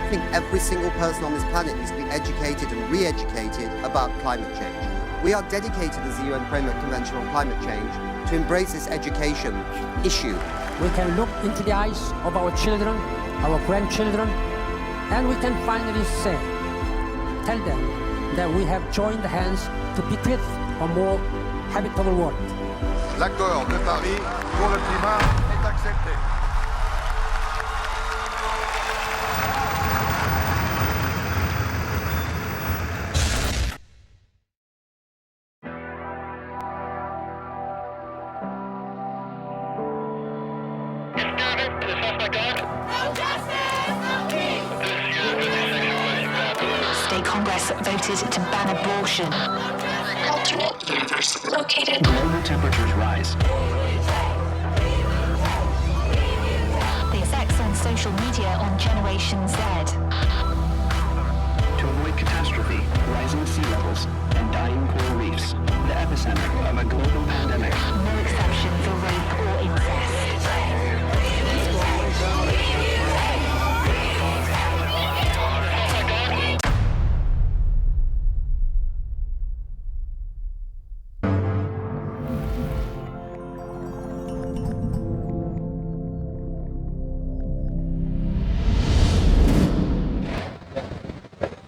think every single person on this planet needs to be educated and re-educated about climate change. We are dedicated as the UN Framework Convention on Climate Change to embrace this education issue. We can look into the eyes of our children, our grandchildren, and we can finally say, tell them that we have joined hands to bequeath a more habitable world. L'accord de Paris pour le climat est accepté. State Congress voted to ban abortion. Universally located. Global temperatures rise. The effects on social media on Generation Z. To avoid catastrophe, rising sea levels, and dying coral reefs, the epicenter of a global pandemic. No exception for rape or incest.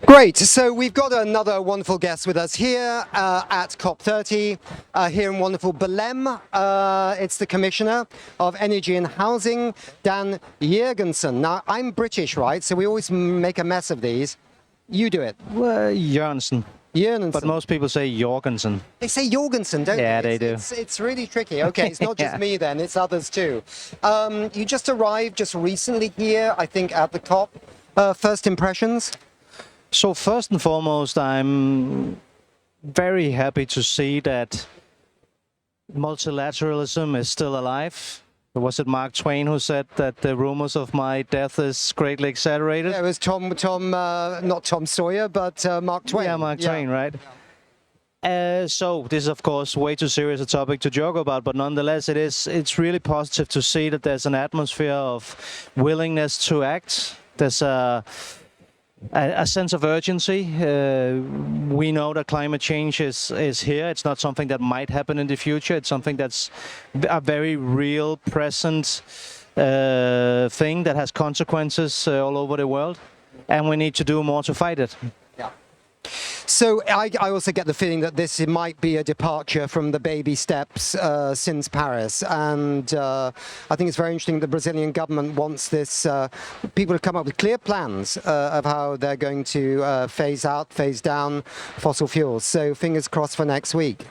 Great, so we've got another wonderful guest with us here at COP30, here in wonderful Belém. It's the Commissioner of Energy and Housing, Dan Jørgensen. Now, I'm British, right? So we always make a mess of these. You do it. Well, Jørgensen. Jørgensen. But most people say Jørgensen. They say Jørgensen, don't they? Yeah, they do. It's really tricky. Okay, it's not just me then, it's others too. You just arrived just recently here, I think, at the COP. First impressions? So first and foremost, I'm very happy to see that multilateralism is still alive. Was it Mark Twain who said that the rumors of my death is greatly exaggerated? Yeah, it was not Tom Sawyer, but Mark Twain. Yeah, Mark Twain, right? So this is, of course, way too serious a topic to joke about, but nonetheless, it's really positive to see that there's an atmosphere of willingness to act. There's a sense of urgency. We know that climate change is here. It's not something that might happen in the future. It's something that's a very real, present thing that has consequences all over the world. And we need to do more to fight it. So I also get the feeling that this might be a departure from the baby steps since Paris, and I think it's very interesting the Brazilian government wants this people to come up with clear plans of how they're going to phase down fossil fuels. So fingers crossed for next week.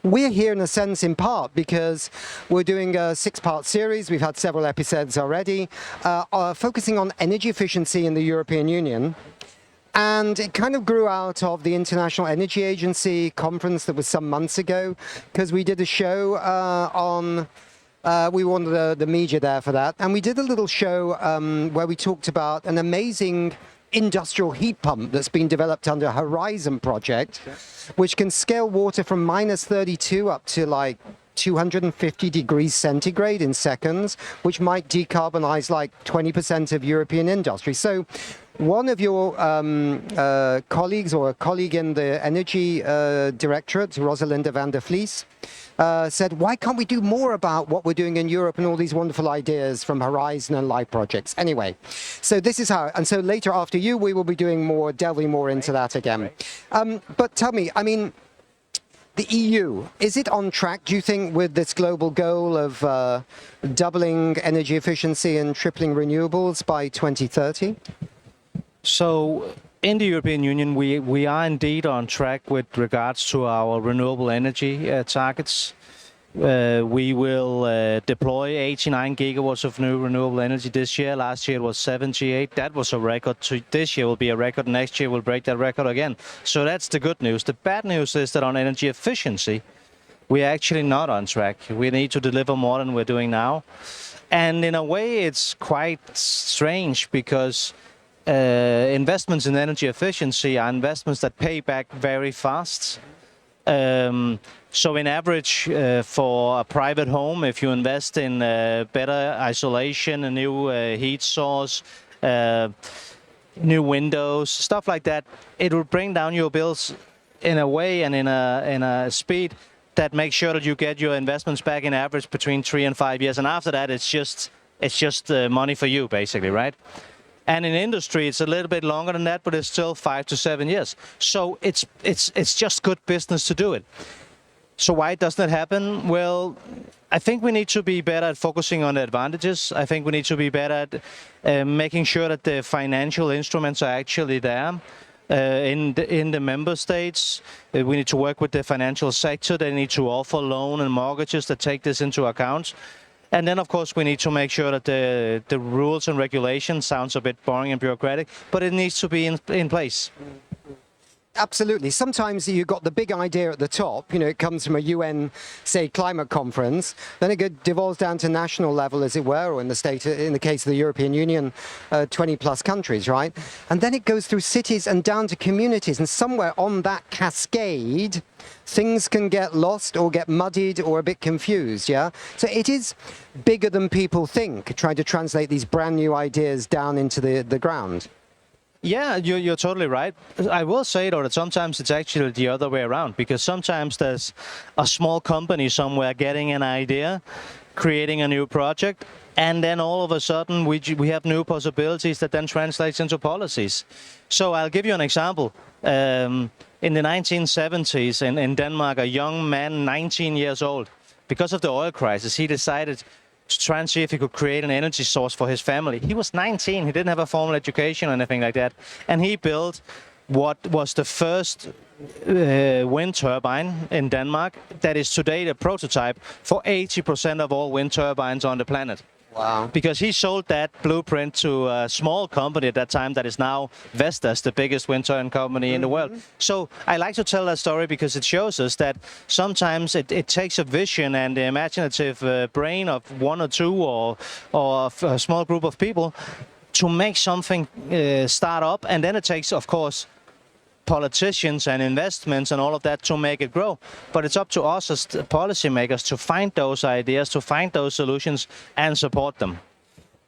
We're here in a sense in part because we're doing a 6-part series. We've had several episodes already focusing on energy efficiency in the European Union. And it kind of grew out of the International Energy Agency conference that was some months ago, because we did a show we wanted the media there for that. And we did a little show where we talked about an amazing industrial heat pump that's been developed under Horizon project, which can scale water from -32 up to like 250 degrees centigrade in seconds, which might decarbonize like 20% of European industry. So one of your colleagues, or a colleague in the Energy Directorate, Rosalinde van der Vlies, said, why can't we do more about what we're doing in Europe and all these wonderful ideas from Horizon and Life projects? Anyway, so this is how, and so later after you, we will be doing more, delving more into that again. But tell me, I mean, the EU, is it on track, do you think, with this global goal of doubling energy efficiency and tripling renewables by 2030? So in the European Union, we are indeed on track with regards to our renewable energy targets. We will deploy 89 gigawatts of new renewable energy this year. Last year it was 78. That was a record. This year will be a record. Next year we'll break that record again. So that's the good news. The bad news is that on energy efficiency, we are actually not on track. We need to deliver more than we're doing now. And in a way, it's quite strange because investments in energy efficiency are investments that pay back very fast. So in average, for a private home, if you invest in better isolation, a new heat source, new windows, stuff like that. It will bring down your bills in a way and in a speed that makes sure that you get your investments back in average between 3 and 5 years. And after that, it's just money for you, basically, right? And in industry, it's a little bit longer than that, but it's still 5 to 7 years. So it's just good business to do it. So why doesn't it happen? Well, I think we need to be better at focusing on the advantages. I think we need to be better at making sure that the financial instruments are actually there in the member states. We need to work with the financial sector. They need to offer loan and mortgages that take this into account. And then, of course, we need to make sure that the rules and regulations sounds a bit boring and bureaucratic, but it needs to be in place. Absolutely. Sometimes you've got the big idea at the top, it comes from a UN, say, climate conference, then it devolves down to national level, as it were, or in the case of the European Union, 20 plus countries, right? And then it goes through cities and down to communities, and somewhere on that cascade, things can get lost or get muddied or a bit confused, yeah? So it is bigger than people think, trying to translate these brand new ideas down into the ground. Yeah, you're totally right. I will say, though, that sometimes it's actually the other way around, because sometimes there's a small company somewhere getting an idea, creating a new project, and then all of a sudden we have new possibilities that then translates into policies. So I'll give you an example. In the 1970s in Denmark, a young man, 19 years old, because of the oil crisis, he decided to try and see if he could create an energy source for his family. He was 19, he didn't have a formal education or anything like that. And he built what was the first wind turbine in Denmark that is today the prototype for 80% of all wind turbines on the planet. Wow. Because he sold that blueprint to a small company at that time that is now Vestas, the biggest wind turbine company in the world. So I like to tell that story because it shows us that sometimes it takes a vision and the imaginative brain of one or two or a small group of people to make something start up. And then it takes, of course, politicians and investments and all of that to make it grow. But it's up to us as policymakers to find those ideas, to find those solutions and support them.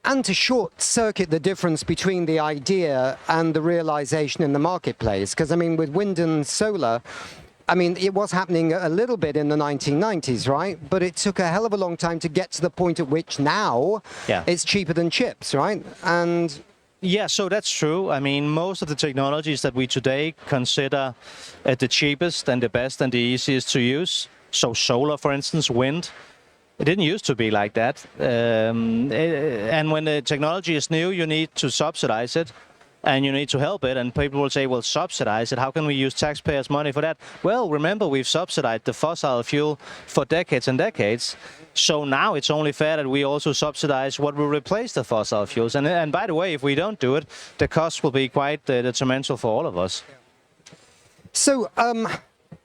And to short-circuit the difference between the idea and the realization in the marketplace. Because, I mean, with wind and solar, I mean, it was happening a little bit in the 1990s, right? But it took a hell of a long time to get to the point at which now it's cheaper than chips, right? And yeah, so that's true. I mean, most of the technologies that we today consider the cheapest and the best and the easiest to use, so solar, for instance, wind, it didn't used to be like that. And when the technology is new, you need to subsidize it and you need to help it. And people will say, well, subsidize it. How can we use taxpayers' money for that? Well, remember, we've subsidized the fossil fuel for decades and decades. So now it's only fair that we also subsidize what will replace the fossil fuels. And by the way, if we don't do it, the cost will be quite detrimental for all of us. so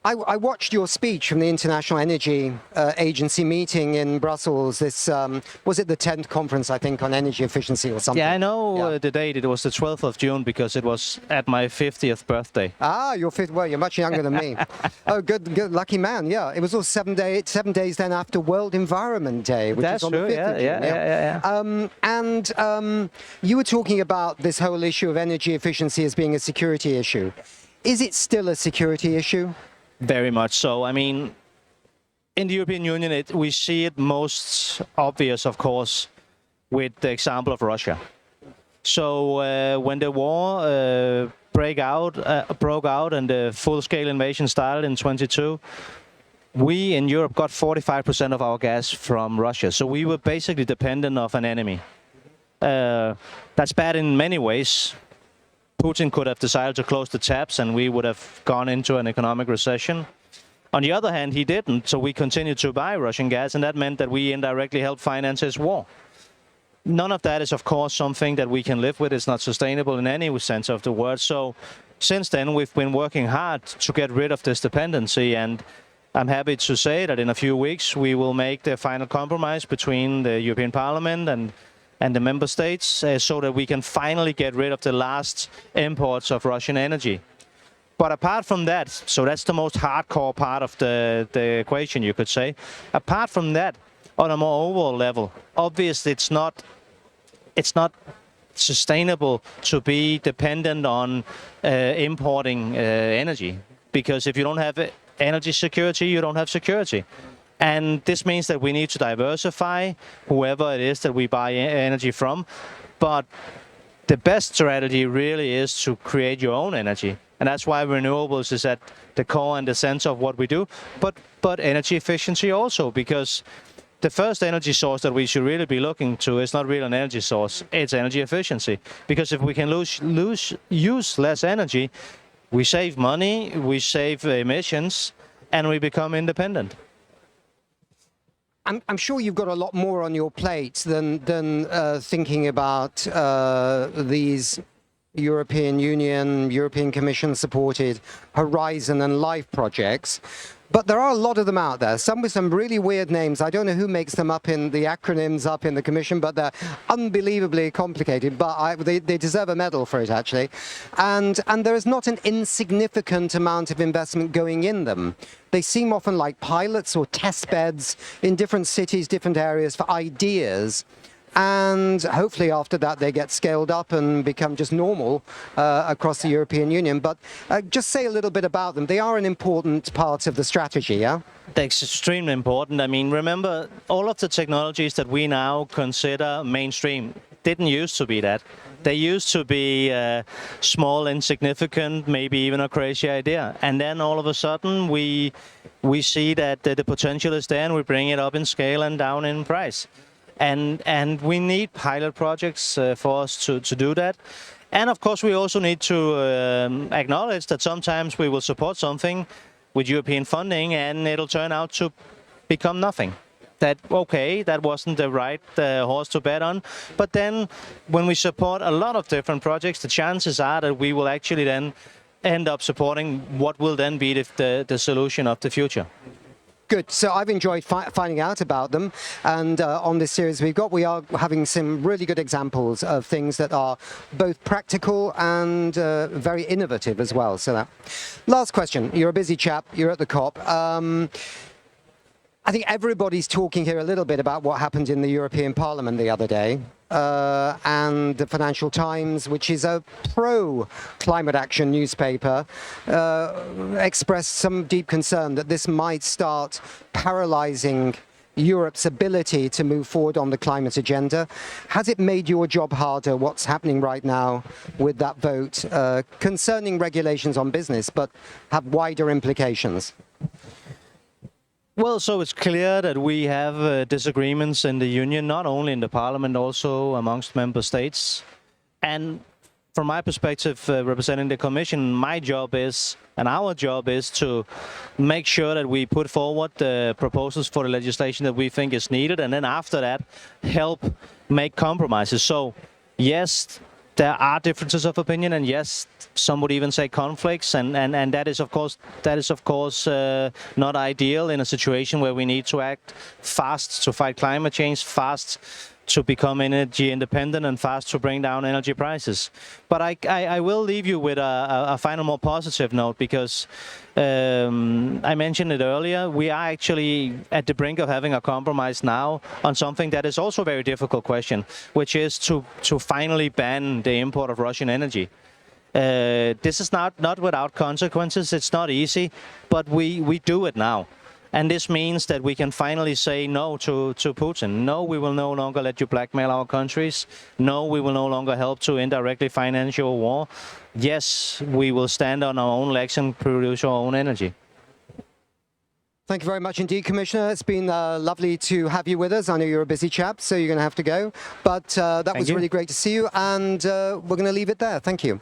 I watched your speech from the International Energy Agency meeting in Brussels. This was it the 10th conference, I think, on energy efficiency or something? Yeah, I know the date. It was the 12th of June because it was at my 50th birthday. Ah, you're 50. Well, you're much younger than me. Oh, good, lucky man. Yeah, it was all 7 days then after World Environment Day, which That's is on the 5th of June. And you were talking about this whole issue of energy efficiency as being a security issue. Is it still a security issue? Very much so. I mean, in the European Union, we see it most obvious, of course, with the example of Russia. So when the war broke out and the full-scale invasion started in 22, we in Europe got 45% of our gas from Russia. So we were basically dependent on an enemy. That's bad in many ways. Putin could have decided to close the taps and we would have gone into an economic recession. On the other hand, he didn't, so we continued to buy Russian gas, and that meant that we indirectly helped finance his war. None of that is, of course, something that we can live with. It's not sustainable in any sense of the word. So since then, we've been working hard to get rid of this dependency, and I'm happy to say that in a few weeks, we will make the final compromise between the European Parliament and the member states so that we can finally get rid of the last imports of Russian energy. But apart from that, so that's the most hardcore part of the equation, you could say. Apart from that, on a more overall level, obviously it's not sustainable to be dependent on importing energy. Because if you don't have energy security, you don't have security. And this means that we need to diversify whoever it is that we buy energy from. But the best strategy really is to create your own energy. And that's why renewables is at the core and the center of what we do. But energy efficiency also, because the first energy source that we should really be looking to is not really an energy source, it's energy efficiency. Because if we can use less energy, we save money, we save emissions, and we become independent. I'm sure you've got a lot more on your plate than thinking about these European Union, European Commission supported Horizon and Life projects. But there are a lot of them out there, some with some really weird names. I don't know who makes them up in the acronyms up in the Commission, but they're unbelievably complicated. But they deserve a medal for it, actually. And there is not an insignificant amount of investment going in them. They seem often like pilots or test beds in different cities, different areas for ideas. And hopefully after that they get scaled up and become just normal across the European Union. But just say a little bit about them. They are an important part of the strategy, yeah? That's extremely important. I mean, remember, all of the technologies that we now consider mainstream didn't used to be that. They used to be small, insignificant, maybe even a crazy idea. And then all of a sudden we see that the potential is there and we bring it up in scale and down in price. And we need pilot projects for us to do that. And of course, we also need to acknowledge that sometimes we will support something with European funding and it'll turn out to become nothing. That, okay, that wasn't the right horse to bet on. But then when we support a lot of different projects, the chances are that we will actually then end up supporting what will then be the solution of the future. Good. So I've enjoyed finding out about them. And on this series we are having some really good examples of things that are both practical and very innovative as well. So that. Last question. You're a busy chap. You're at the COP. I think everybody's talking here a little bit about what happened in the European Parliament the other day. And the Financial Times, which is a pro-climate action newspaper, expressed some deep concern that this might start paralyzing Europe's ability to move forward on the climate agenda. Has it made your job harder, what's happening right now with that vote concerning regulations on business, but have wider implications? Well, so it's clear that we have disagreements in the Union, not only in the Parliament, also amongst member states. And from my perspective, representing the Commission, my job is, and our job is to make sure that we put forward the proposals for the legislation that we think is needed, and then after that, help make compromises. So, yes, there are differences of opinion, and yes, some would even say conflicts, and that is of course not ideal in a situation where we need to act fast to fight climate change, fast to become energy independent, and fast to bring down energy prices. But I will leave you with a final, more positive note, because I mentioned it earlier, we are actually at the brink of having a compromise now on something that is also a very difficult question, which is to finally ban the import of Russian energy. This is not without consequences, it's not easy, but we do it now. And this means that we can finally say no to Putin. No, we will no longer let you blackmail our countries. No, we will no longer help to indirectly finance your war. Yes, we will stand on our own legs and produce our own energy. Thank you very much indeed, Commissioner. It's been lovely to have you with us. I know you're a busy chap, so you're going to have to go. But that was really great to see you, and we're going to leave it there. Thank you.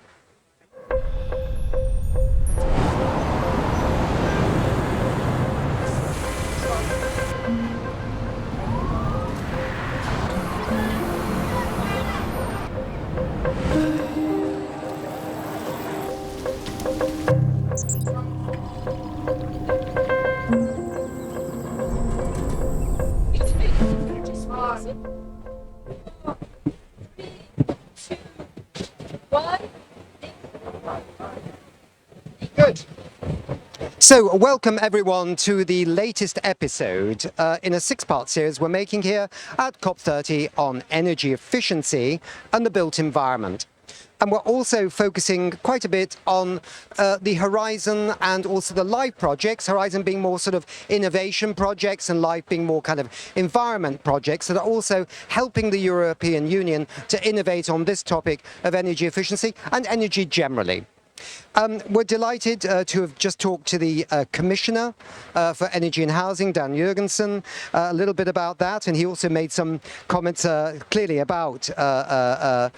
So, welcome everyone to the latest episode in a six-part series we're making here at COP30 on energy efficiency and the built environment. And we're also focusing quite a bit on the Horizon and also the LIFE projects, Horizon being more sort of innovation projects and LIFE being more kind of environment projects that are also helping the European Union to innovate on this topic of energy efficiency and energy generally. We're delighted to have just talked to the Commissioner for Energy and Housing, Dan Jørgensen, a little bit about that, and he also made some comments clearly about the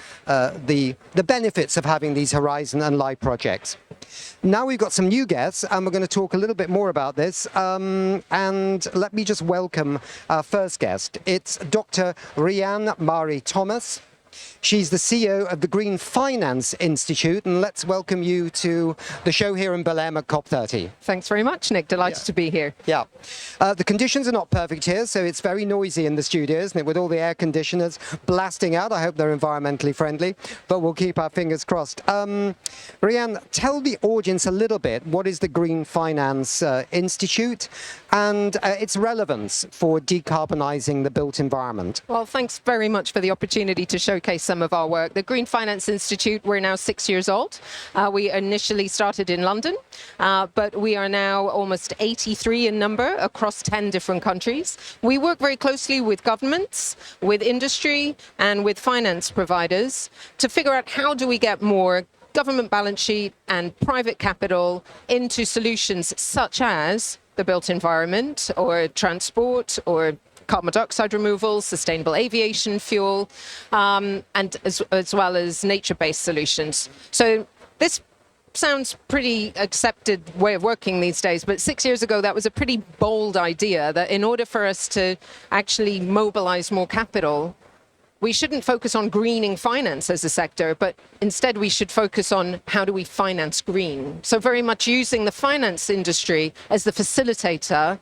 benefits of having these Horizon and LIFE projects. Now we've got some new guests, and we're going to talk a little bit more about this. And let me just welcome our first guest. It's Dr. Rhian-Mari Thomas. She's the CEO of the Green Finance Institute, and let's welcome you to the show here in Belém at COP30. Thanks very much, Nick. Delighted to be here. Yeah. The conditions are not perfect here, so it's very noisy in the studio, isn't it, with all the air conditioners blasting out. I hope they're environmentally friendly, but we'll keep our fingers crossed. Rhian, tell the audience a little bit, what is the Green Finance Institute and its relevance for decarbonising the built environment? Well, thanks very much for the opportunity to showcase some of our work. The Green Finance Institute, we're now 6 years old. We initially started in London, but we are now almost 83 in number across 10 different countries. We work very closely with governments, with industry, and with finance providers to figure out how do we get more government balance sheet and private capital into solutions such as the built environment or transport or carbon dioxide removal, sustainable aviation fuel, and as well as nature-based solutions. So this sounds pretty accepted way of working these days, but 6 years ago that was a pretty bold idea that in order for us to actually mobilize more capital, we shouldn't focus on greening finance as a sector, but instead we should focus on how do we finance green. So very much using the finance industry as the facilitator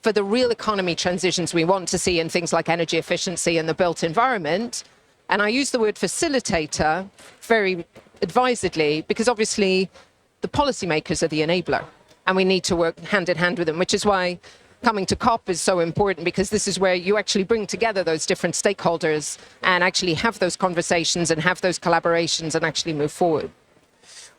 for the real economy transitions we want to see in things like energy efficiency and the built environment. And I use the word facilitator very advisedly because obviously the policymakers are the enabler and we need to work hand in hand with them, which is why coming to COP is so important, because this is where you actually bring together those different stakeholders and actually have those conversations and have those collaborations and actually move forward.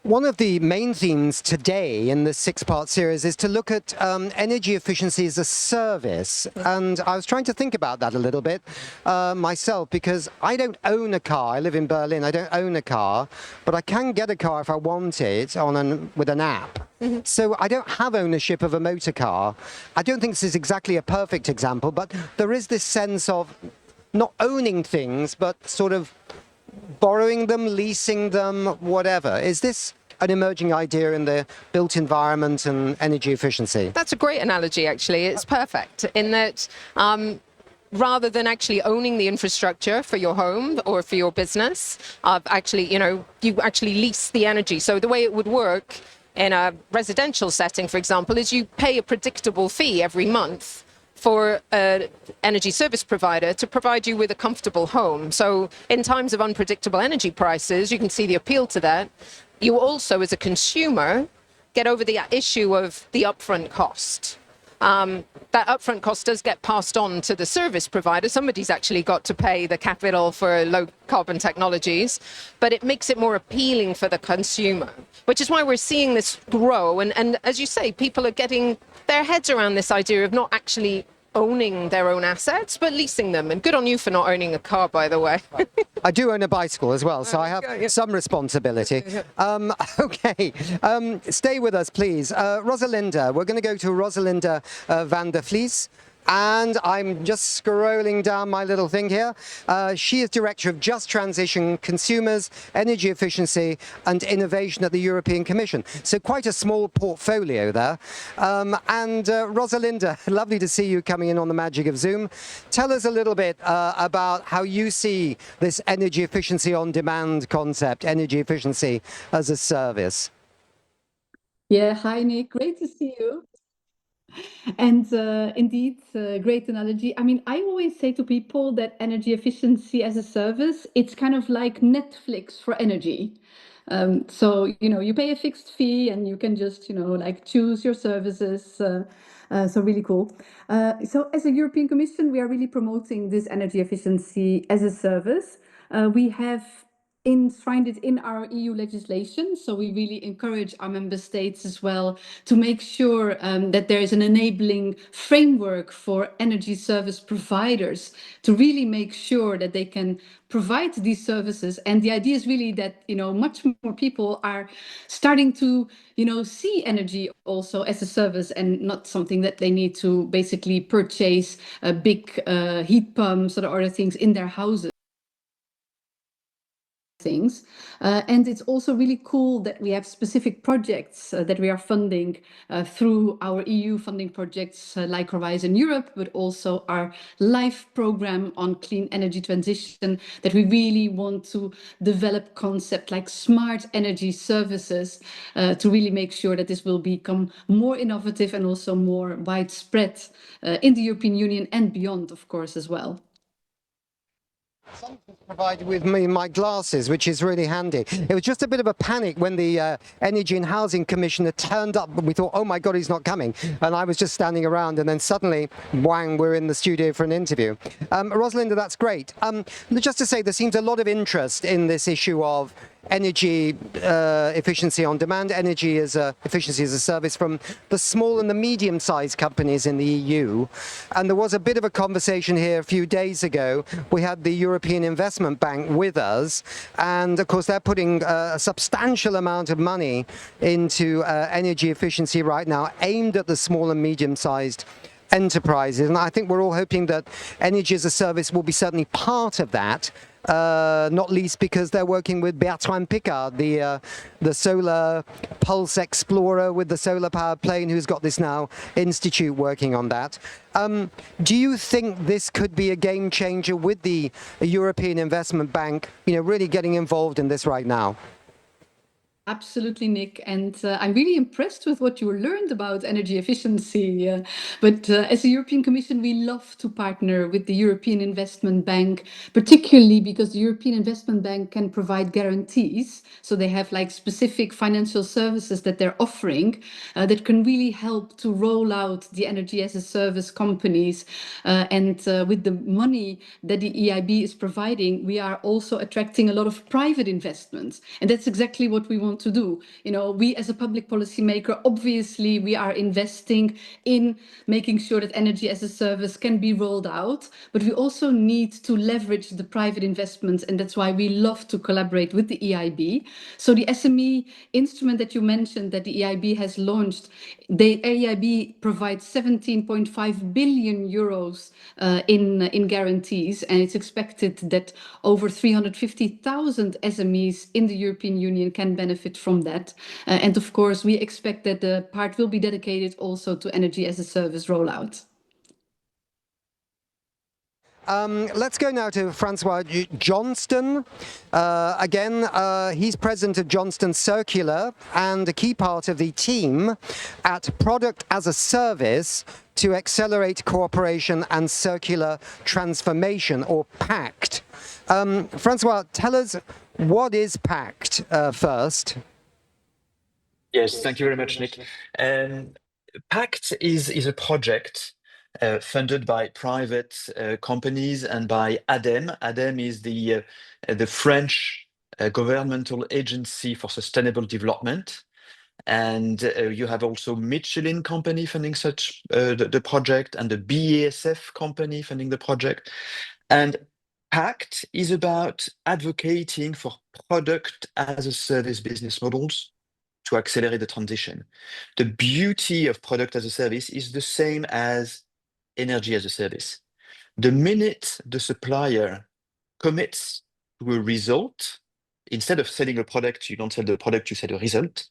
One of the main themes today in this six-part series is to look at energy efficiency as a service. And I was trying to think about that a little bit myself, because I don't own a car. I live in Berlin. I don't own a car, but I can get a car if I want it with an app. Mm-hmm. So I don't have ownership of a motor car. I don't think this is exactly a perfect example, but there is this sense of not owning things, but sort of borrowing them, leasing them, whatever. Is this an emerging idea in the built environment and energy efficiency? That's a great analogy, actually. It's perfect in that rather than actually owning the infrastructure for your home or for your business, actually, you actually lease the energy. So the way it would work in a residential setting, for example, is you pay a predictable fee every month for an energy service provider to provide you with a comfortable home. So in times of unpredictable energy prices, you can see the appeal to that. You also, as a consumer, get over the issue of the upfront cost. That upfront cost does get passed on to the service provider. Somebody's actually got to pay the capital for low carbon technologies, but it makes it more appealing for the consumer, which is why we're seeing this grow. And as you say, people are getting their heads around this idea of not actually owning their own assets, but leasing them. And good on you for not owning a car, by the way. I do own a bicycle as well, so I have some responsibility. Okay, stay with us, please. Rosalinde, we're going to go to Rosalinde van der Vlies. And I'm just scrolling down my little thing here. She is Director of Just Transition, Consumers, Energy Efficiency and Innovation at the European Commission. So quite a small portfolio there. Rosalinde, lovely to see you coming in on the magic of Zoom. Tell us a little bit about how you see this energy efficiency on demand concept, energy efficiency as a service. Yeah, hi Nick, great to see you. And indeed, great analogy. I mean, I always say to people that energy efficiency as a service, it's kind of like Netflix for energy. So, you know, you pay a fixed fee and you can just, you know, like choose your services. So really cool. So as a European Commission, we are really promoting this energy efficiency as a service. We have enshrined it in our EU legislation. So we really encourage our member states as well to make sure that there is an enabling framework for energy service providers to really make sure that they can provide these services. And the idea is really that, you know, much more people are starting to, you know, see energy also as a service and not something that they need to basically purchase big heat pumps or other things in their houses. And it's also really cool that we have specific projects that we are funding through our EU funding projects like Horizon Europe, but also our LIFE program on clean energy transition, that we really want to develop concepts like smart energy services to really make sure that this will become more innovative and also more widespread in the European Union and beyond, of course, as well. Provided with me my glasses, which is really handy. It was just a bit of a panic when the Energy and Housing Commissioner turned up, and we thought, oh my God, he's not coming. And I was just standing around, and then suddenly, whang, we're in the studio for an interview. Rosalinde, that's great. Just to say, there seems a lot of interest in this issue of energy efficiency on demand, energy as efficiency as a service from the small and the medium-sized companies in the EU. And there was a bit of a conversation here a few days ago. We had the European Investment Bank with us, and of course they're putting a substantial amount of money into energy efficiency right now, aimed at the small and medium-sized enterprises. And I think we're all hoping that energy as a service will be certainly part of that. Not least because they're working with Bertrand Piccard, the solar pulse explorer with the solar powered plane, who's got this now institute working on that. Do you think this could be a game changer with the European Investment Bank, you know, really getting involved in this right now? Absolutely, Nick. And I'm really impressed with what you learned about energy efficiency. But as a European Commission, we love to partner with the European Investment Bank, particularly because the European Investment Bank can provide guarantees. So they have like specific financial services that they're offering that can really help to roll out the energy as a service companies. And with the money that the EIB is providing, we are also attracting a lot of private investments. And that's exactly what we want to do. You know, we as a public policy maker, obviously we are investing in making sure that energy as a service can be rolled out, but we also need to leverage the private investments, and that's why we love to collaborate with the EIB. So the SME instrument that you mentioned that the EIB has launched, the EIB provides 17.5 billion euros in guarantees, and it's expected that over 350,000 SMEs in the European Union can benefit from that. And of course, we expect that the part will be dedicated also to energy as a service rollout. Let's go now to Francois Johnston. Again, he's president of Johnston Circular and a key part of the team at Product as a Service to Accelerate Cooperation and Circular Transformation, or PACCT. Francois, tell us, what is PACCT first? Yes, thank you very much, Nick. PACCT is a project funded by private companies and by ADEME. ADEME is the French governmental agency for sustainable development. And you have also Michelin company funding such the project, and the BASF company funding the project. And PACCT is about advocating for product as a service business models to accelerate the transition. The beauty of product as a service is the same as energy as a service. The minute the supplier commits to a result, instead of selling a product, you don't sell the product, you sell a result.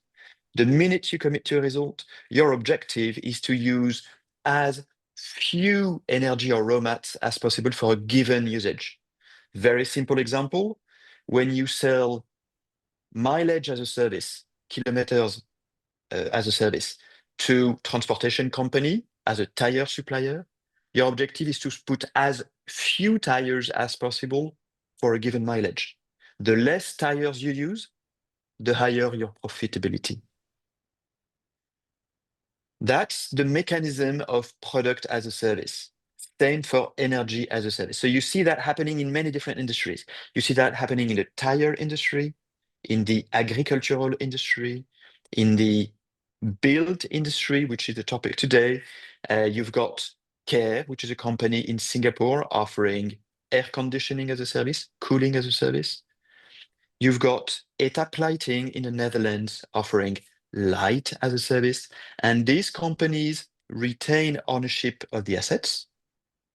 The minute you commit to a result, your objective is to use as few energy or raw mats as possible for a given usage. Very simple example, when you sell mileage as a service, kilometers as a service to transportation company, as a tire supplier, your objective is to put as few tires as possible for a given mileage. The less tires you use, the higher your profitability. That's the mechanism of product as a service. Same for energy as a service. So you see that happening in many different industries. You see that happening in the tire industry, in the agricultural industry, in the build industry, which is the topic today. You've got Care, which is a company in Singapore offering air conditioning as a service, cooling as a service. You've got ETAP Lighting in the Netherlands offering light as a service. And these companies retain ownership of the assets.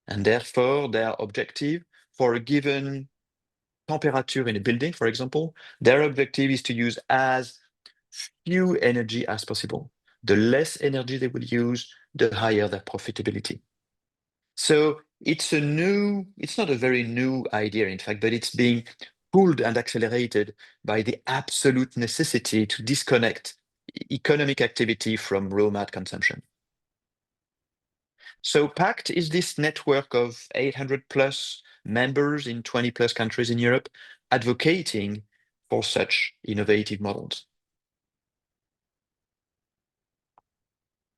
And therefore, their objective for a given temperature in a building, for example, their objective is to use as few energy as possible. The less energy they will use, the higher their profitability. So it's not a very new idea, in fact, but it's being pulled and accelerated by the absolute necessity to disconnect economic activity from raw mat consumption. So PACCT is this network of 800 plus members in 20 plus countries in Europe advocating for such innovative models.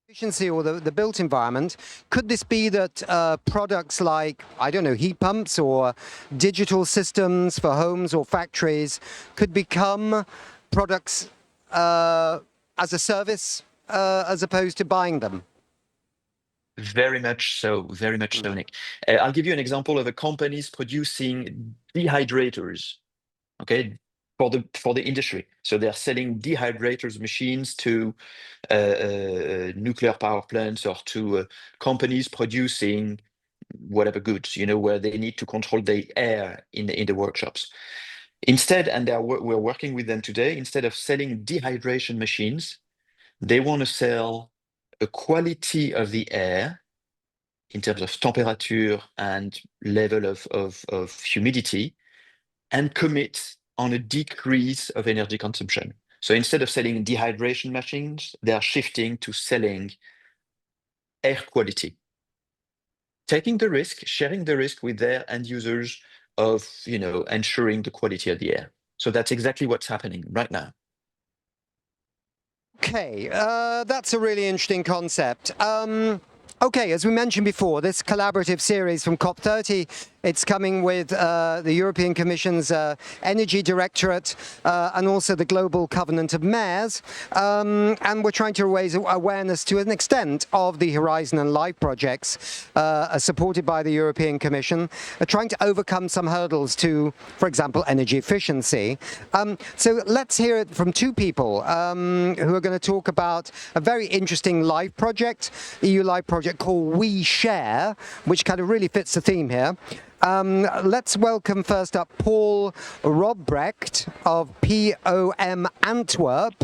Efficiency or the built environment, could this be that products like, I don't know, heat pumps or digital systems for homes or factories could become products as a service as opposed to buying them? Very much so, Nick. I'll give you an example of a companies producing dehydrators, okay, for the industry. So they're selling dehydrators machines to nuclear power plants or to companies producing whatever goods, where they need to control the air in the workshops. Instead, and we're working with them today, instead of selling dehydration machines, they want to sell a quality of the air in terms of temperature and level of humidity, and commit on a decrease of energy consumption. So instead of selling dehydration machines, they are shifting to selling air quality, taking the risk, sharing the risk with their end users of, ensuring the quality of the air. So that's exactly what's happening right now. Okay, that's a really interesting concept. Okay, as we mentioned before, this collaborative series from COP30, it's coming with the European Commission's Energy Directorate and also the Global Covenant of Mayors. And we're trying to raise awareness to an extent of the Horizon and Life projects supported by the European Commission, trying to overcome some hurdles to, for example, energy efficiency. So let's hear it from two people who are going to talk about a very interesting LIFE project, EU LIFE project called We Share, which kind of really fits the theme here. Let's welcome first up Paul Robbrecht of POM Antwerp,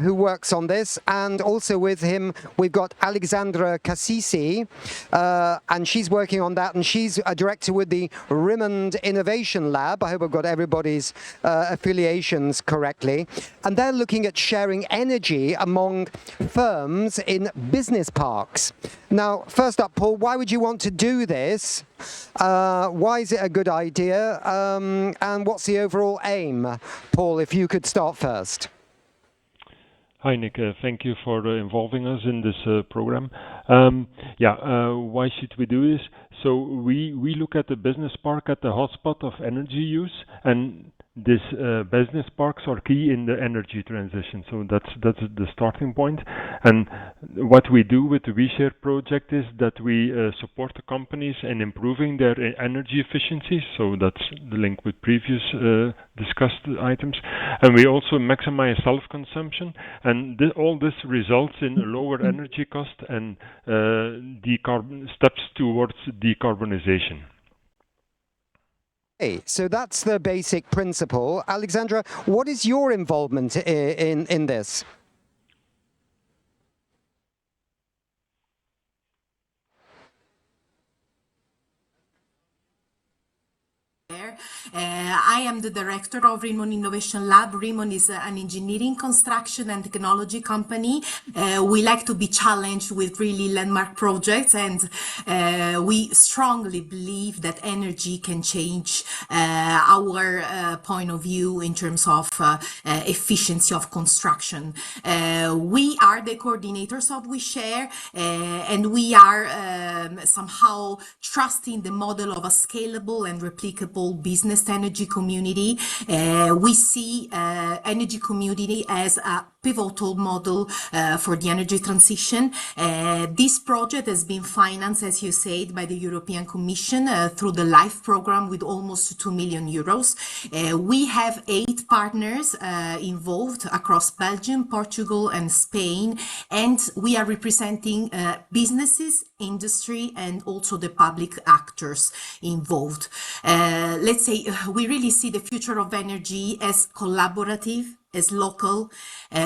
who works on this, and also with him we've got Alessandra Cassisi, and she's working on that, and she's a director with the RIMOND Innovation Lab. I hope I've got everybody's affiliations correctly. And they're looking at sharing energy among firms in business parks. Now, first up, Paul, why would you want to do this? Why is it a good idea? And what's the overall aim? Paul, if you could start first. Hi, Nick. Thank you for involving us in this program. Why should we do this? So we look at the business park at the hotspot of energy use, and these business parks are key in the energy transition. So that's the starting point. And what we do with the WeShare project is that we support the companies in improving their energy efficiency. So that's the link with previous discussed items. And we also maximize self-consumption. And all this results in a lower energy cost and steps towards decarbonization. So that's the basic principle. Alessandra, what is your involvement in this? I am the director of RIMOND Innovation Lab. RIMOND is an engineering, construction and technology company. We like to be challenged with really landmark projects, and we strongly believe that energy can change our point of view in terms of efficiency of construction. We are the coordinators of WeShare, and we are somehow trusting the model of a scalable and replicable business energy community. We see energy community as a pivotal model for the energy transition. This project has been financed, as you said, by the European Commission through the LIFE program with almost 2 million euros. We have 8 partners involved across Belgium, Portugal, and Spain, and we are representing businesses, industry, and also the public actors involved. Let's say we really see the future of energy as collaborative, as local,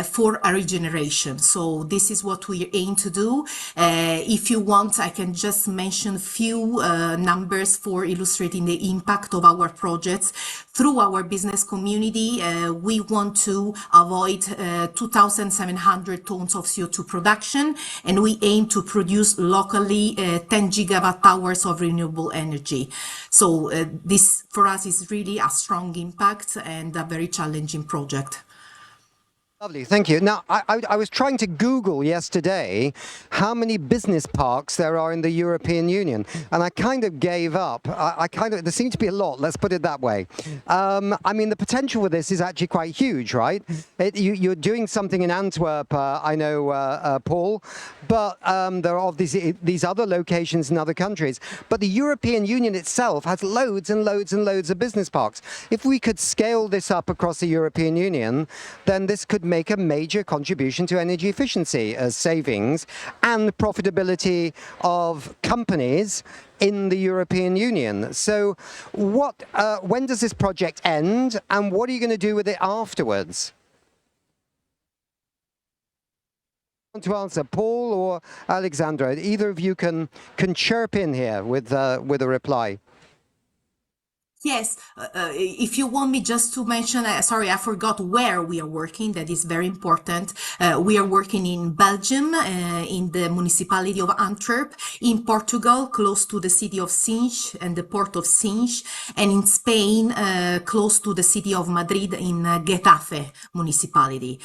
for a regeneration. So this is what we aim to do. If you want, I can just mention a few numbers for illustrating the impact of our projects. Through our business community, we want to avoid 2,700 tons of CO2 production, and we aim to produce locally 10 gigawatt hours of renewable energy. So this for us is really a strong impact and a very challenging project. Lovely, thank you. Now, I was trying to Google yesterday how many business parks there are in the European Union, and I kind of gave up. There seemed to be a lot, let's put it that way. I mean, the potential for this is actually quite huge, right? You're doing something in Antwerp, I know, Paul, but there are obviously these other locations in other countries. But the European Union itself has loads and loads and loads of business parks. If we could scale this up across the European Union, then this could make a major contribution to energy efficiency savings and profitability of companies in the European Union. So when does this project end, and what are you going to do with it afterwards? To answer, Paul or Alexandra, either of you can chirp in here with a reply. Yes, if you want me just to mention, sorry, I forgot where we are working. That is very important. We are working in Belgium, in the municipality of Antwerp, in Portugal, close to the city of Sines and the port of Sines, and in Spain, close to the city of Madrid in Getafe municipality.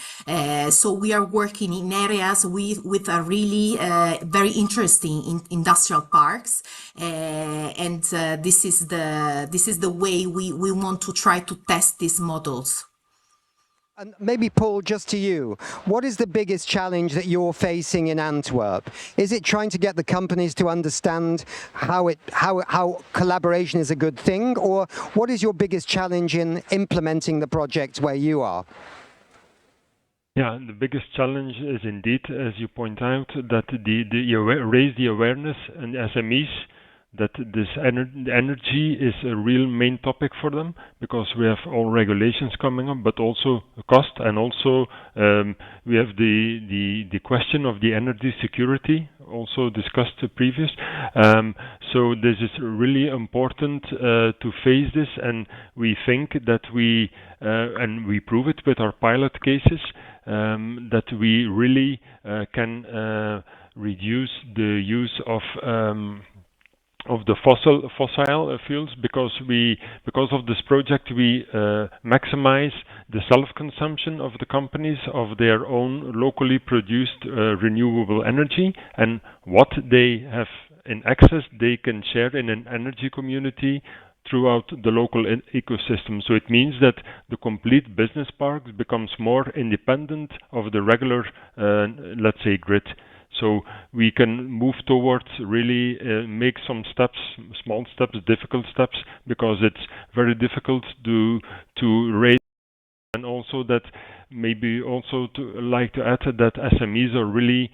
So we are working in areas with a really very interesting industrial parks, and this is the way we want to try to test these models. And maybe, Paul, just to you, what is the biggest challenge that you're facing in Antwerp? Is it trying to get the companies to understand how collaboration is a good thing, or what is your biggest challenge in implementing the project where you are? Yeah, the biggest challenge is indeed, as you point out, that raise the awareness and SMEs that this energy is a real main topic for them, because we have all regulations coming up, but also cost, and also we have the question of the energy security, also discussed previous. So this is really important to face this, and we think that and we prove it with our pilot cases, that we really can reduce the use of the fossil fuels, because of this project we maximize the self-consumption of the companies of their own locally produced renewable energy, and what they have in excess they can share in an energy community throughout the local ecosystem. So it means that the complete business park becomes more independent of the regular, let's say, grid. So we can move towards really make some steps, small steps, difficult steps, because it's very difficult to raise. And also that maybe also to like to add that SMEs are really,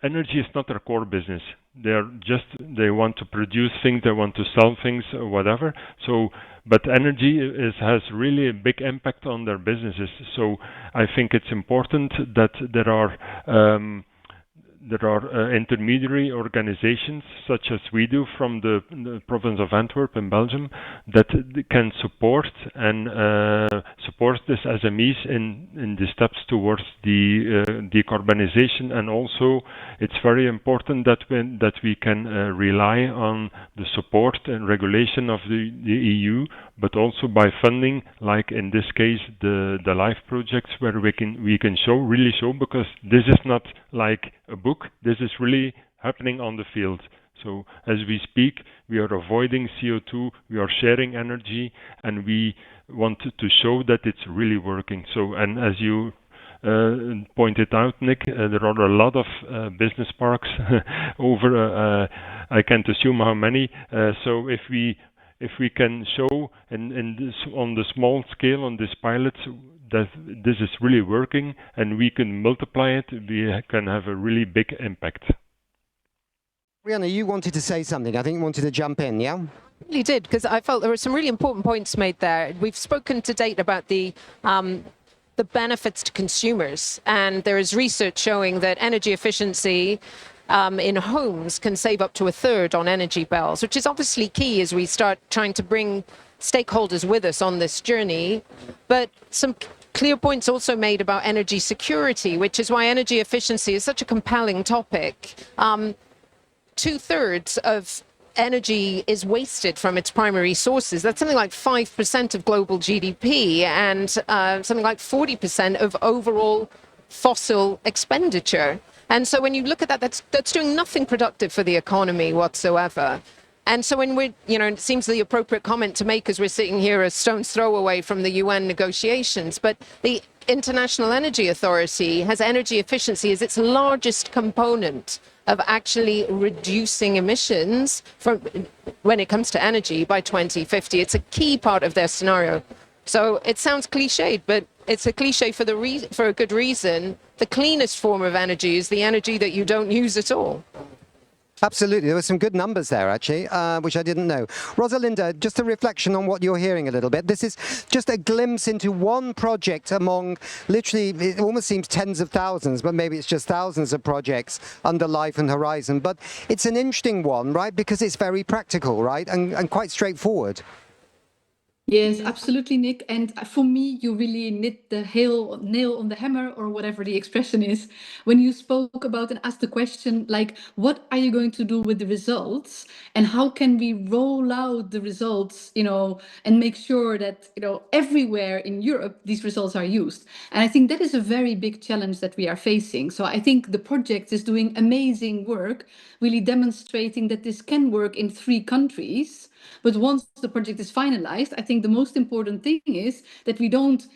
energy is not their core business. They want to produce things, they want to sell things, whatever. So, but energy has really a big impact on their businesses. So I think it's important that there are there are intermediary organizations, such as we do from the province of Antwerp in Belgium, that can support and support this SMEs in the steps towards the decarbonization. And also, it's very important that we can rely on the support and regulation of the EU, but also by funding, like in this case, the LIFE projects, where we can really show, because this is not like a book, this is really happening on the field. So as we speak, we are avoiding CO2, we are sharing energy, and we want to show that it's really working. So, and as you pointed out, Nick, there are a lot of business parks over, I can't assume how many, so if we can show on the small scale, on this pilot, that this is really working, and we can multiply it, we can have a really big impact. Rhianna, you wanted to say something. I think you wanted to jump in, yeah? I really did, because I felt there were some really important points made there. We've spoken to date about the benefits to consumers, and there is research showing that energy efficiency in homes can save up to 1/3 on energy bills, which is obviously key as we start trying to bring stakeholders with us on this journey. But some clear points also made about energy security, which is why energy efficiency is such a compelling topic. 2/3 of energy is wasted from its primary sources. That's something like 5% of global GDP and something like 40% of overall fossil expenditure. And so when you look at that, that's doing nothing productive for the economy whatsoever. And so when we're, it seems the appropriate comment to make as we're sitting here a stone's throw away from the UN negotiations, but the International Energy Authority has energy efficiency as its largest component of actually reducing emissions from when it comes to energy by 2050. It's a key part of their scenario. So it sounds cliched, but it's a cliche for a good reason. The cleanest form of energy is the energy that you don't use at all. Absolutely. There were some good numbers there, actually, which I didn't know. Rosalinde, just a reflection on what you're hearing a little bit. This is just a glimpse into one project among literally, it almost seems tens of thousands, but maybe it's just thousands of projects under Life and Horizon. But it's an interesting one, right? Because it's very practical, right? And quite straightforward. Yes, absolutely, Nick. And for me, you really hit the nail on the hammer, or whatever the expression is, when you spoke about and asked the question, like, what are you going to do with the results? And how can we roll out the results, and make sure that, everywhere in Europe, these results are used? And I think that is a very big challenge that we are facing. So I think the project is doing amazing work, really demonstrating that this can work in 3 countries. But once the project is finalized, I think the most important thing is that we don't,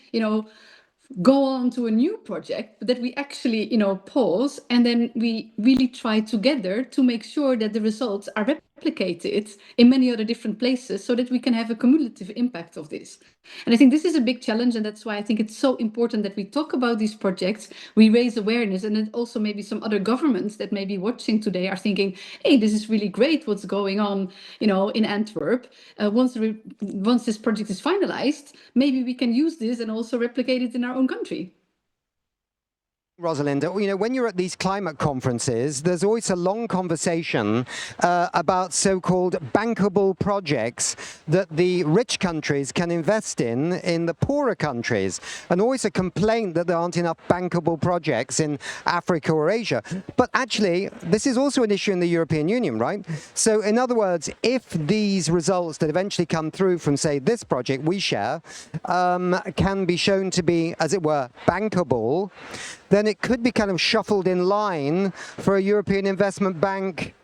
go on to a new project, but that we actually, pause, and then we really try together to make sure that the results are replicated in many other different places, so that we can have a cumulative impact of this. And I think this is a big challenge, and that's why I think it's so important that we talk about these projects, we raise awareness, and then also maybe some other governments that may be watching today are thinking, hey, this is really great what's going on, in Antwerp. Once this project is finalized, maybe we can use this and also replicate it in our own country. Rosalinde, when you're at these climate conferences, there's always a long conversation about so-called bankable projects that the rich countries can invest in the poorer countries, and always a complaint that there aren't enough bankable projects in Africa or Asia. But actually, this is also an issue in the European Union, right? So in other words, if these results that eventually come through from, say, this project we share, can be shown to be, as it were, bankable, then it could be kind of shuffled in line for a European Investment Bank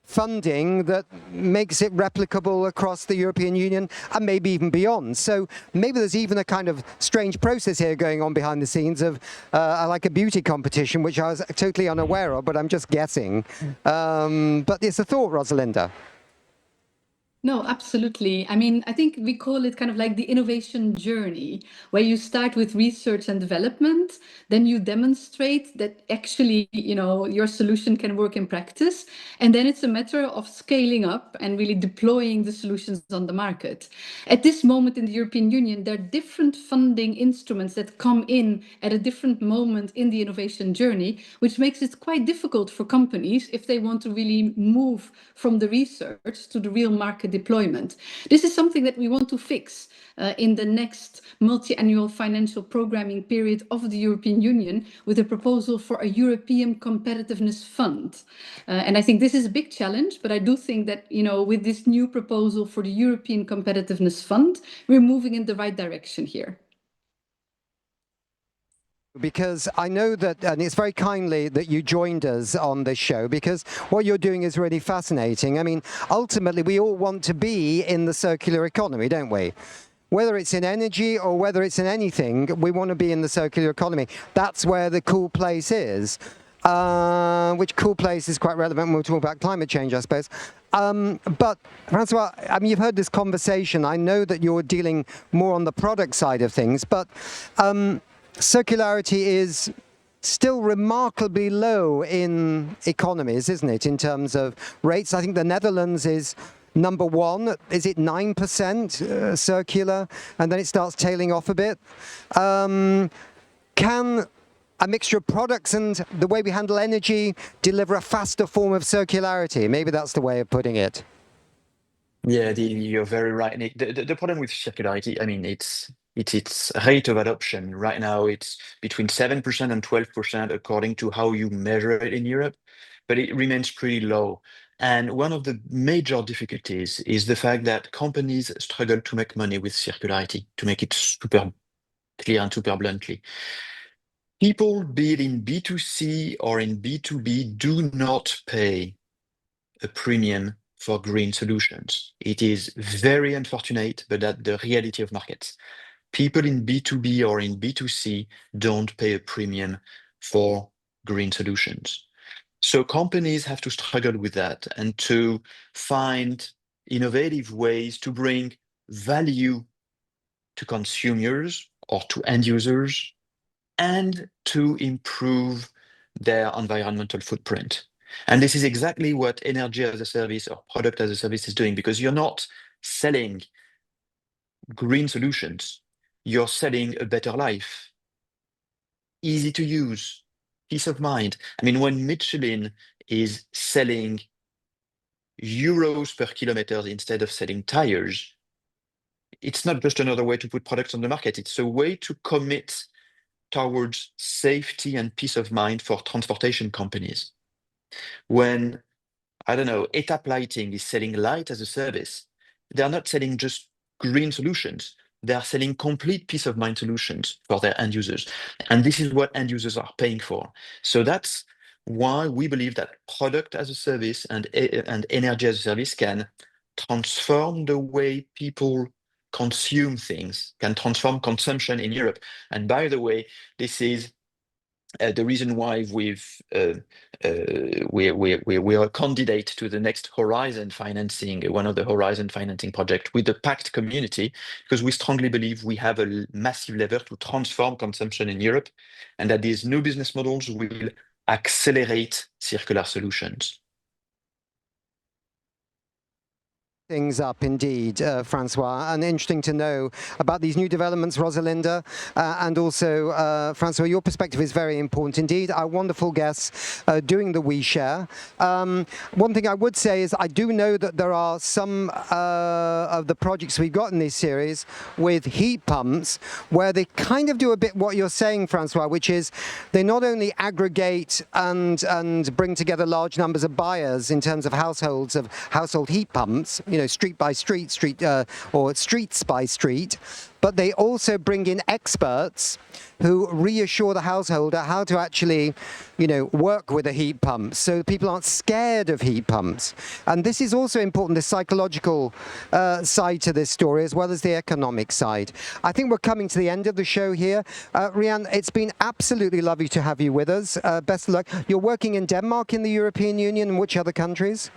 funding that makes it replicable across the European Union and maybe even beyond. So maybe there's even a kind of strange process here going on behind the scenes of like a beauty competition, which I was totally unaware of, but I'm just guessing. But it's a thought, Rosalinde. No, absolutely. I mean, I think we call it kind of like the innovation journey, where you start with research and development, then you demonstrate that actually, your solution can work in practice, and then it's a matter of scaling up and really deploying the solutions on the market. At this moment in the European Union, there are different funding instruments that come in at a different moment in the innovation journey, which makes it quite difficult for companies if they want to really move from the research to the real market deployment. This is something that we want to fix in the next multi-annual financial programming period of the European Union with a proposal for a European Competitiveness Fund. And I think this is a big challenge, but I do think that, with this new proposal for the European Competitiveness Fund, we're moving in the right direction here. Because I know that, and it's very kindly that you joined us on this show, because what you're doing is really fascinating. I mean, ultimately, we all want to be in the circular economy, don't we? Whether it's in energy or whether it's in anything, we want to be in the circular economy. That's where the cool place is. Which cool place is quite relevant when we talk about climate change, I suppose. But Francois, I mean, you've heard this conversation. I know that you're dealing more on the product side of things, but circularity is still remarkably low in economies, isn't it, in terms of rates? I think the Netherlands is number one. Is it 9% circular? And then it starts tailing off a bit. Can a mixture of products and the way we handle energy deliver a faster form of circularity? Maybe that's the way of putting it. Yeah, you're very right, Nick. The problem with circularity, I mean, it's its rate of adoption. Right now, it's between 7% and 12% according to how you measure it in Europe, but it remains pretty low. And one of the major difficulties is the fact that companies struggle to make money with circularity, to make it super clear and super bluntly. People, be it in B2C or in B2B, do not pay a premium for green solutions. It is very unfortunate, but that's the reality of markets. People in B2B or in B2C don't pay a premium for green solutions. So companies have to struggle with that and to find innovative ways to bring value to consumers or to end users and to improve their environmental footprint. And this is exactly what energy as a service or product as a service is doing, because you're not selling green solutions, you're selling a better life, easy to use, peace of mind. I mean, when Michelin is selling euros per kilometer instead of selling tires, it's not just another way to put products on the market, it's a way to commit towards safety and peace of mind for transportation companies. When, I don't know, ETAP Lighting is selling light as a service, they're not selling just green solutions, they are selling complete peace of mind solutions for their end users. And this is what end users are paying for. So that's why we believe that product as a service and energy as a service can transform the way people consume things, can transform consumption in Europe. And by the way, this is the reason why we are a candidate to the next Horizon financing, one of the Horizon financing projects with the PACCT community, because we strongly believe we have a massive lever to transform consumption in Europe, and that these new business models will accelerate circular solutions. Things up indeed, Francois, and interesting to know about these new developments, Rosalinde, and also Francois, your perspective is very important indeed. Our wonderful guests doing the We Share. One thing I would say is I do know that there are some of the projects we've got in this series with heat pumps where they kind of do a bit what you're saying, Francois, which is they not only aggregate and bring together large numbers of buyers in terms of household heat pumps, street by street, or streets by street, but they also bring in experts who reassure the householder how to actually, work with a heat pump, so people aren't scared of heat pumps. And this is also important, the psychological side to this story, as well as the economic side. I think we're coming to the end of the show here. Rhian, it's been absolutely lovely to have you with us. Best of luck. You're working in Denmark, in the European Union, and which other countries?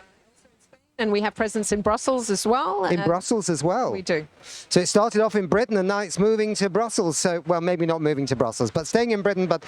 and we have presence in Brussels as well. In Brussels as well? We do. So it started off in Britain and now it's moving to Brussels. So, well, maybe not moving to Brussels, but staying in Britain. But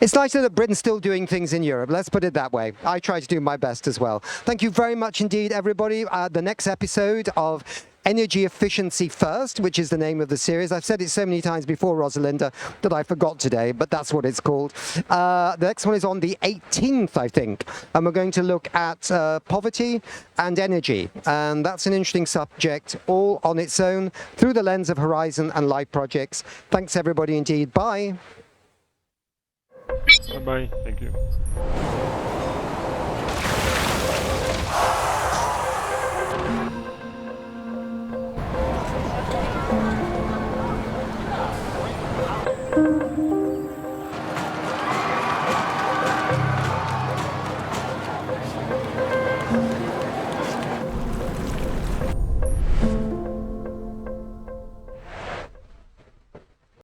it's nicer that Britain's still doing things in Europe. Let's put it that way. I try to do my best as well. Thank you very much indeed, everybody. The next episode of Energy Efficiency First, which is the name of the series. I've said it so many times before, Rosalinde, that I forgot today, but that's what it's called. The next one is on the 18th, I think, and we're going to look at poverty and energy. And that's an interesting subject, all on its own, through the lens of Horizon and Life projects. Thanks, everybody, indeed. Bye. Bye-bye. Thank you.